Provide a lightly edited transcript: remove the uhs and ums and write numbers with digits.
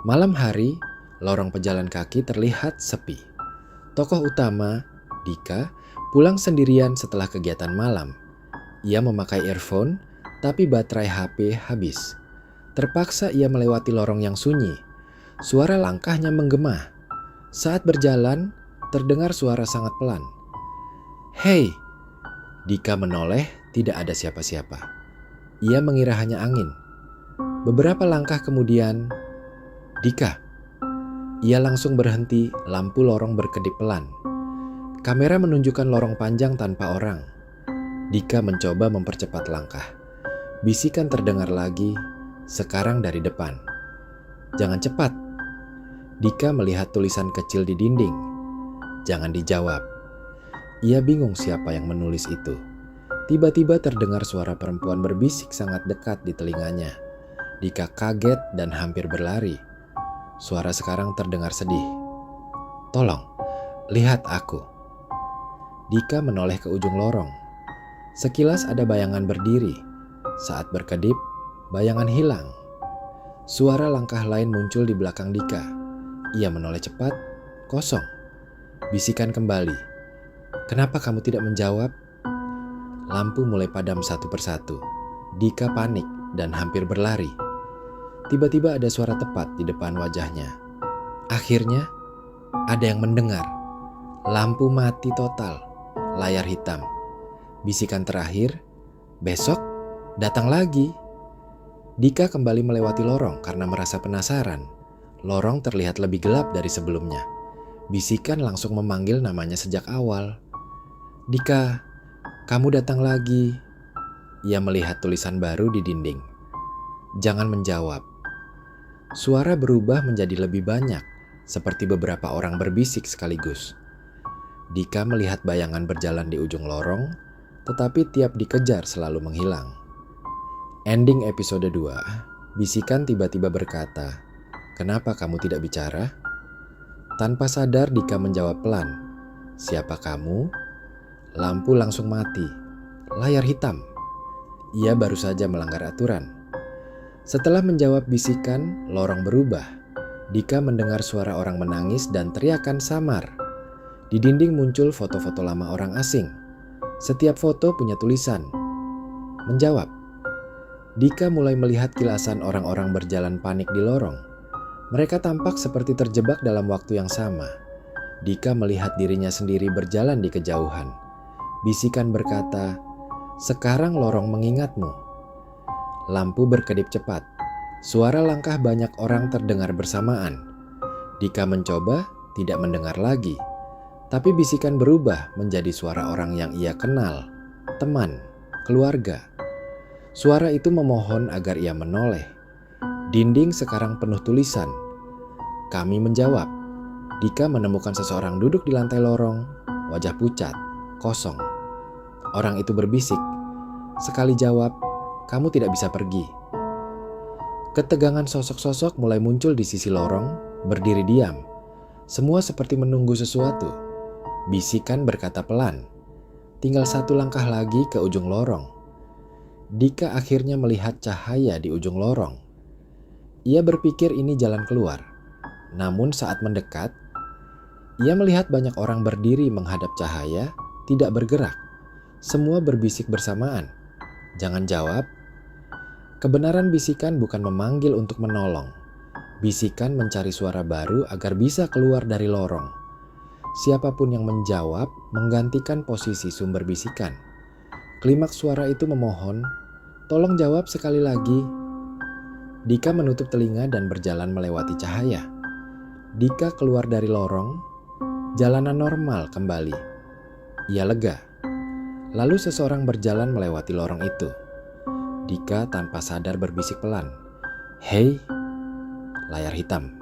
Malam hari, lorong pejalan kaki terlihat sepi. Tokoh utama, Dika, pulang sendirian setelah kegiatan malam. Ia memakai earphone, tapi baterai HP habis. Terpaksa ia melewati lorong yang sunyi. Suara langkahnya menggema. Saat berjalan, terdengar suara sangat pelan. "Hei!" Dika menoleh, tidak ada siapa-siapa. Ia mengira hanya angin. Beberapa langkah kemudian, "Dika!" Ia langsung berhenti, lampu lorong berkedip pelan. Kamera menunjukkan lorong panjang tanpa orang. Dika mencoba mempercepat langkah. Bisikan terdengar lagi, sekarang dari depan. "Jangan cepat." Dika melihat tulisan kecil di dinding. "Jangan dijawab." Ia bingung siapa yang menulis itu. Tiba-tiba terdengar suara perempuan berbisik sangat dekat di telinganya. Dika kaget dan hampir berlari. Suara sekarang terdengar sedih. "Tolong, lihat aku." Dika menoleh ke ujung lorong. Sekilas ada bayangan berdiri. Saat berkedip, bayangan hilang. Suara langkah lain muncul di belakang Dika. Ia menoleh cepat, kosong. Bisikan kembali. "Kenapa kamu tidak menjawab?" Lampu mulai padam satu persatu. Dika panik dan hampir berlari. Tiba-tiba ada suara tepat di depan wajahnya. Akhirnya, ada yang mendengar. Lampu mati total, layar hitam. Bisikan terakhir, "Besok datang lagi." Dika kembali melewati lorong karena merasa penasaran. Lorong terlihat lebih gelap dari sebelumnya. Bisikan langsung memanggil namanya sejak awal. "Dika, kamu datang lagi." Ia melihat tulisan baru di dinding. "Jangan menjawab." Suara berubah menjadi lebih banyak, seperti beberapa orang berbisik sekaligus. Dika melihat bayangan berjalan di ujung lorong, tetapi tiap dikejar selalu menghilang. Ending episode 2, bisikan tiba-tiba berkata, "Kenapa kamu tidak bicara?" Tanpa sadar Dika menjawab pelan, "Siapa kamu?" Lampu langsung mati. Layar hitam. Ia baru saja melanggar aturan. Setelah menjawab bisikan, lorong berubah. Dika mendengar suara orang menangis dan teriakan samar. Di dinding muncul foto-foto lama orang asing. Setiap foto punya tulisan, "Menjawab." Dika mulai melihat kilasan orang-orang berjalan panik di lorong. Mereka tampak seperti terjebak dalam waktu yang sama. Dika melihat dirinya sendiri berjalan di kejauhan. Bisikan berkata, "Sekarang lorong mengingatmu." Lampu berkedip cepat. Suara langkah banyak orang terdengar bersamaan. Dika mencoba tidak mendengar lagi. Tapi bisikan berubah menjadi suara orang yang ia kenal, teman, keluarga. Suara itu memohon agar ia menoleh. Dinding sekarang penuh tulisan. "Kami menjawab." Dika menemukan seseorang duduk di lantai lorong, wajah pucat, kosong. Orang itu berbisik, "Sekali jawab, kamu tidak bisa pergi." Ketegangan sosok-sosok mulai muncul di sisi lorong, berdiri diam. Semua seperti menunggu sesuatu. Bisikan berkata pelan, "Tinggal satu langkah lagi ke ujung lorong." Dika akhirnya melihat cahaya di ujung lorong. Ia berpikir ini jalan keluar. Namun saat mendekat, ia melihat banyak orang berdiri menghadap cahaya, tidak bergerak. Semua berbisik bersamaan, "Jangan jawab." Kebenaran bisikan bukan memanggil untuk menolong. Bisikan mencari suara baru agar bisa keluar dari lorong. Siapapun yang menjawab menggantikan posisi sumber bisikan. Klimaks suara itu memohon, "Tolong jawab sekali lagi." Dika menutup telinga dan berjalan melewati cahaya. Dika keluar dari lorong, jalanan normal kembali. Ia lega. Lalu seseorang berjalan melewati lorong itu. Dika tanpa sadar berbisik pelan, "Hei!" Layar hitam.